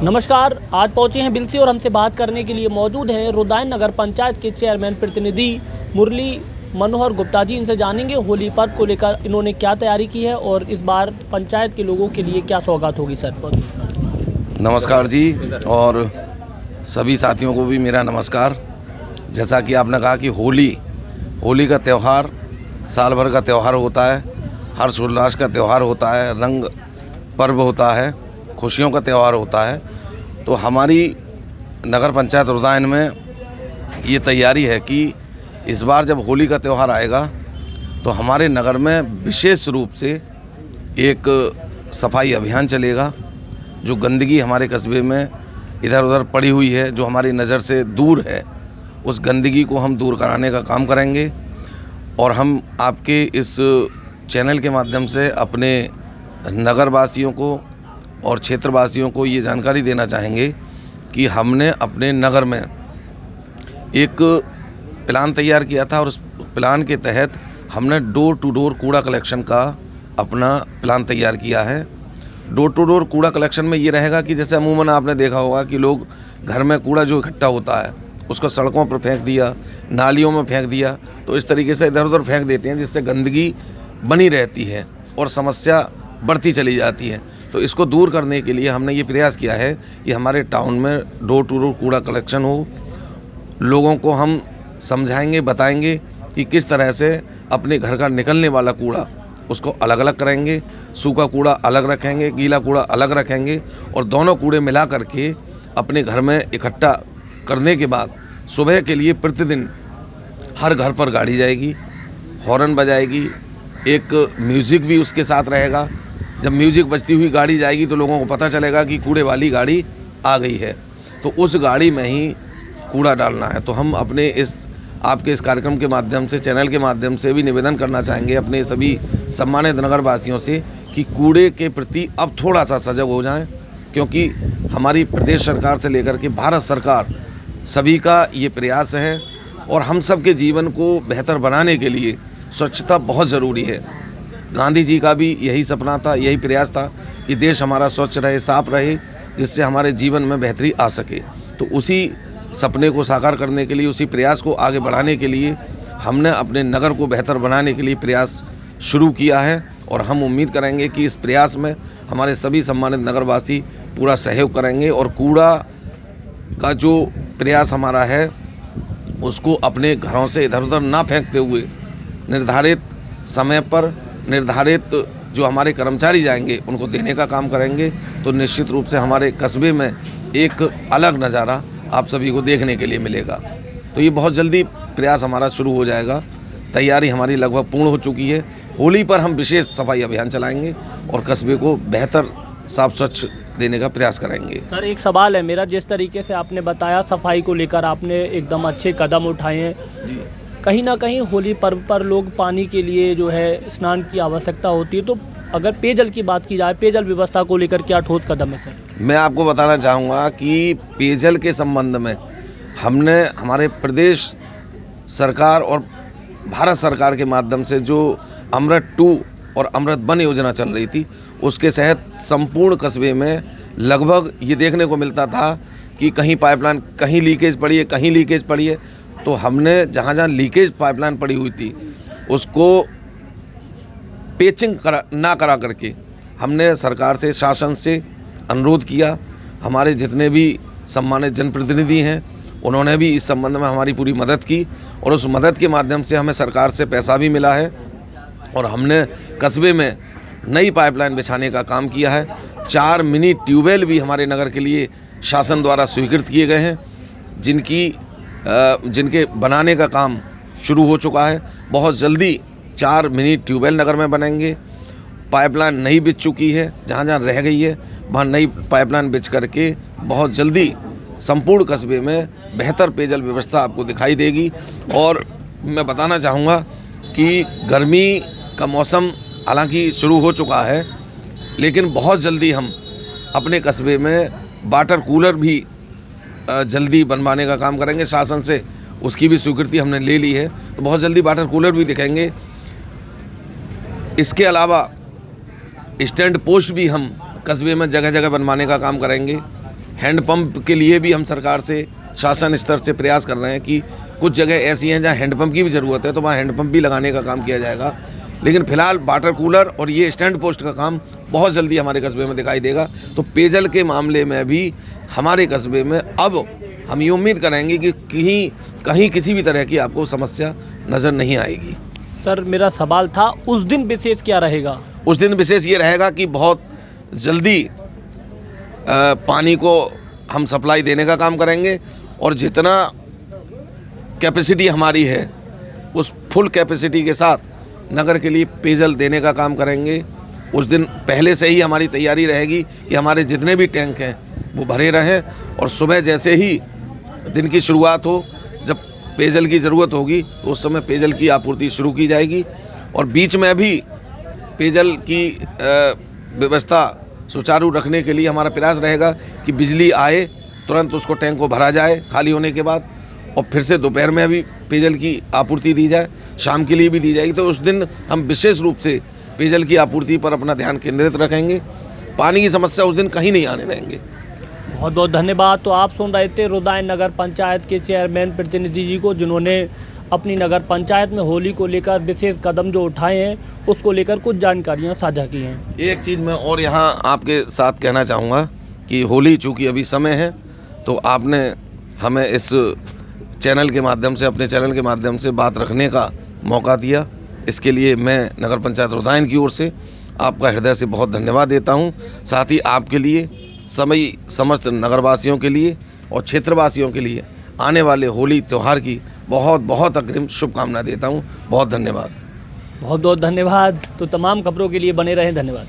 नमस्कार, आज पहुंचे हैं बिलसी और हमसे बात करने के लिए मौजूद हैं रुदायन नगर पंचायत के चेयरमैन प्रतिनिधि मुरली मनोहर गुप्ता जी। इनसे जानेंगे होली पर्व को लेकर इन्होंने क्या तैयारी की है और इस बार पंचायत के लोगों के लिए क्या सौगात होगी। सर नमस्कार जी, और सभी साथियों को भी मेरा नमस्कार। जैसा कि आपने कहा कि होली का त्यौहार साल भर का त्यौहार होता है, हर्ष उल्लास का त्यौहार होता है, रंग पर्व होता है, खुशियों का त्यौहार होता है। तो हमारी नगर पंचायत रुदायन में ये तैयारी है कि इस बार जब होली का त्यौहार आएगा तो हमारे नगर में विशेष रूप से एक सफाई अभियान चलेगा। जो गंदगी हमारे कस्बे में इधर उधर पड़ी हुई है, जो हमारी नज़र से दूर है, उस गंदगी को हम दूर कराने का काम करेंगे। और हम आपके इस चैनल के माध्यम से अपने नगरवासियों को और क्षेत्रवासियों को ये जानकारी देना चाहेंगे कि हमने अपने नगर में एक प्लान तैयार किया था और उस प्लान के तहत हमने डोर टू डोर कूड़ा कलेक्शन का अपना प्लान तैयार किया है। डोर टू डोर कूड़ा कलेक्शन में ये रहेगा कि जैसे अमूमन आपने देखा होगा कि लोग घर में कूड़ा जो इकट्ठा होता है उसको सड़कों पर फेंक दिया, नालियों में फेंक दिया, तो इस तरीके से इधर उधर फेंक देते हैं, जिससे गंदगी बनी रहती है और समस्या बढ़ती चली जाती है। तो इसको दूर करने के लिए हमने ये प्रयास किया है कि हमारे टाउन में डोर टू डोर कूड़ा कलेक्शन हो। लोगों को हम समझाएंगे, बताएंगे कि किस तरह से अपने घर का निकलने वाला कूड़ा उसको अलग अलग करेंगे, सूखा कूड़ा अलग रखेंगे, गीला कूड़ा अलग रखेंगे, और दोनों कूड़े मिला करके अपने घर में इकट्ठा करने के बाद सुबह के लिए प्रतिदिन हर घर पर गाड़ी जाएगी, हॉर्न बजाएगी, एक म्यूज़िक भी उसके साथ रहेगा। जब म्यूज़िक बजती हुई गाड़ी जाएगी तो लोगों को पता चलेगा कि कूड़े वाली गाड़ी आ गई है, तो उस गाड़ी में ही कूड़ा डालना है। तो हम अपने आपके इस कार्यक्रम के माध्यम से, चैनल के माध्यम से भी निवेदन करना चाहेंगे अपने सभी सम्मानित नगरवासियों से कि कूड़े के प्रति अब थोड़ा सा सजग हो जाएं, क्योंकि हमारी प्रदेश सरकार से लेकर के भारत सरकार सभी का ये प्रयास है और हम सब के जीवन को बेहतर बनाने के लिए स्वच्छता बहुत ज़रूरी है। गांधी जी का भी यही सपना था, यही प्रयास था कि देश हमारा स्वच्छ रहे, साफ रहे, जिससे हमारे जीवन में बेहतरी आ सके। तो उसी सपने को साकार करने के लिए, उसी प्रयास को आगे बढ़ाने के लिए हमने अपने नगर को बेहतर बनाने के लिए प्रयास शुरू किया है। और हम उम्मीद करेंगे कि इस प्रयास में हमारे सभी सम्मानित नगरवासी पूरा सहयोग करेंगे और कूड़ा का जो प्रयास हमारा है उसको अपने घरों से इधर उधर ना फेंकते हुए निर्धारित समय पर निर्धारित जो हमारे कर्मचारी जाएंगे उनको देने का काम करेंगे। तो निश्चित रूप से हमारे कस्बे में एक अलग नज़ारा आप सभी को देखने के लिए मिलेगा। तो ये बहुत जल्दी प्रयास हमारा शुरू हो जाएगा। तैयारी हमारी लगभग पूर्ण हो चुकी है। होली पर हम विशेष सफाई अभियान चलाएंगे और कस्बे को बेहतर साफ स्वच्छ देने का प्रयास करेंगे। सर, एक सवाल है मेरा, जिस तरीके से आपने बताया सफाई को लेकर आपने एकदम अच्छे कदम उठाए हैं जी। कहीं ना कहीं होली पर्व पर लोग पानी के लिए जो है स्नान की आवश्यकता होती है, तो अगर पेयजल की बात की जाए, पेयजल व्यवस्था को लेकर क्या ठोस कदम है सर? मैं आपको बताना चाहूँगा कि पेयजल के संबंध में हमने हमारे प्रदेश सरकार और भारत सरकार के माध्यम से जो अमृत 2 और अमृत 1 योजना चल रही थी, उसके तहत संपूर्ण कस्बे में लगभग ये देखने को मिलता था कि कहीं पाइपलाइन, कहीं लीकेज पड़ी है, कहीं लीकेज पड़ी है। तो हमने जहाँ जहाँ लीकेज पाइपलाइन पड़ी हुई थी उसको पेचिंग ना करा करके हमने सरकार से, शासन से अनुरोध किया। हमारे जितने भी सम्मानित जनप्रतिनिधि हैं उन्होंने भी इस संबंध में हमारी पूरी मदद की और उस मदद के माध्यम से हमें सरकार से पैसा भी मिला है और हमने कस्बे में नई पाइपलाइन बिछाने का काम किया है। 4 मिनी ट्यूबवेल भी हमारे नगर के लिए शासन द्वारा स्वीकृत किए गए हैं, जिनके बनाने का काम शुरू हो चुका है। बहुत जल्दी 4 मिनी ट्यूबवेल नगर में बनेंगे। पाइपलाइन नई बिछ चुकी है, जहाँ जहाँ रह गई है वहाँ नई पाइपलाइन बिछ करके बहुत जल्दी संपूर्ण कस्बे में बेहतर पेयजल व्यवस्था आपको दिखाई देगी। और मैं बताना चाहूँगा कि गर्मी का मौसम हालांकि शुरू हो चुका है, लेकिन बहुत जल्दी हम अपने कस्बे में वाटर कूलर भी जल्दी बनवाने का काम करेंगे। शासन से उसकी भी स्वीकृति हमने ले ली है, तो बहुत जल्दी वाटर कूलर भी दिखाएंगे। इसके अलावा स्टैंड पोस्ट भी हम कस्बे में जगह जगह बनवाने का काम करेंगे। हैंडपम्प के लिए भी हम सरकार से शासन स्तर से प्रयास कर रहे हैं कि कुछ जगह ऐसी हैं जहाँ हैंडपम्प की भी ज़रूरत है, तो वहाँ हैंडपम्प भी लगाने का काम किया जाएगा। लेकिन फ़िलहाल वाटर कूलर और ये स्टैंड पोस्ट का काम बहुत जल्दी हमारे कस्बे में दिखाई देगा। तो पेयजल के मामले में भी हमारे कस्बे में अब हम ये उम्मीद करेंगे कि कहीं किसी भी तरह की आपको समस्या नज़र नहीं आएगी। सर मेरा सवाल था, उस दिन विशेष क्या रहेगा? उस दिन विशेष ये रहेगा कि बहुत जल्दी पानी को हम सप्लाई देने का काम करेंगे और जितना कैपेसिटी हमारी है उस फुल कैपेसिटी के साथ नगर के लिए पेयजल देने का काम करेंगे। उस दिन पहले से ही हमारी तैयारी रहेगी कि हमारे जितने भी टैंक हैं वो भरे रहें और सुबह जैसे ही दिन की शुरुआत हो, जब पेयजल की ज़रूरत होगी तो उस समय पेयजल की आपूर्ति शुरू की जाएगी। और बीच में भी पेयजल की व्यवस्था सुचारू रखने के लिए हमारा प्रयास रहेगा कि बिजली आए तुरंत उसको टैंक को भरा जाए खाली होने के बाद, और फिर से दोपहर में भी पेयजल की आपूर्ति दी जाए, शाम के लिए भी दी जाएगी। तो उस दिन हम विशेष रूप से पेयजल की आपूर्ति पर अपना ध्यान केंद्रित रखेंगे। पानी की समस्या उस दिन कहीं नहीं आने देंगे। बहुत बहुत धन्यवाद। तो आप सुन रहे थे रुदायन नगर पंचायत के चेयरमैन प्रतिनिधि जी को, जिन्होंने अपनी नगर पंचायत में होली को लेकर विशेष कदम जो उठाए हैं उसको लेकर कुछ जानकारियां साझा की हैं। एक चीज़ मैं और यहाँ आपके साथ कहना चाहूँगा कि होली चूँकि अभी समय है, तो आपने हमें इस चैनल के माध्यम से, अपने चैनल के माध्यम से बात रखने का मौका दिया। इसके लिए मैं नगर पंचायत रुदायन की ओर से आपका हृदय से बहुत धन्यवाद देता हूँ। साथ ही आपके लिए, सभी समस्त नगरवासियों के लिए और क्षेत्रवासियों के लिए आने वाले होली त्यौहार की बहुत बहुत अग्रिम शुभकामना देता हूँ। बहुत धन्यवाद। बहुत बहुत धन्यवाद। तो तमाम खबरों के लिए बने रहें। धन्यवाद।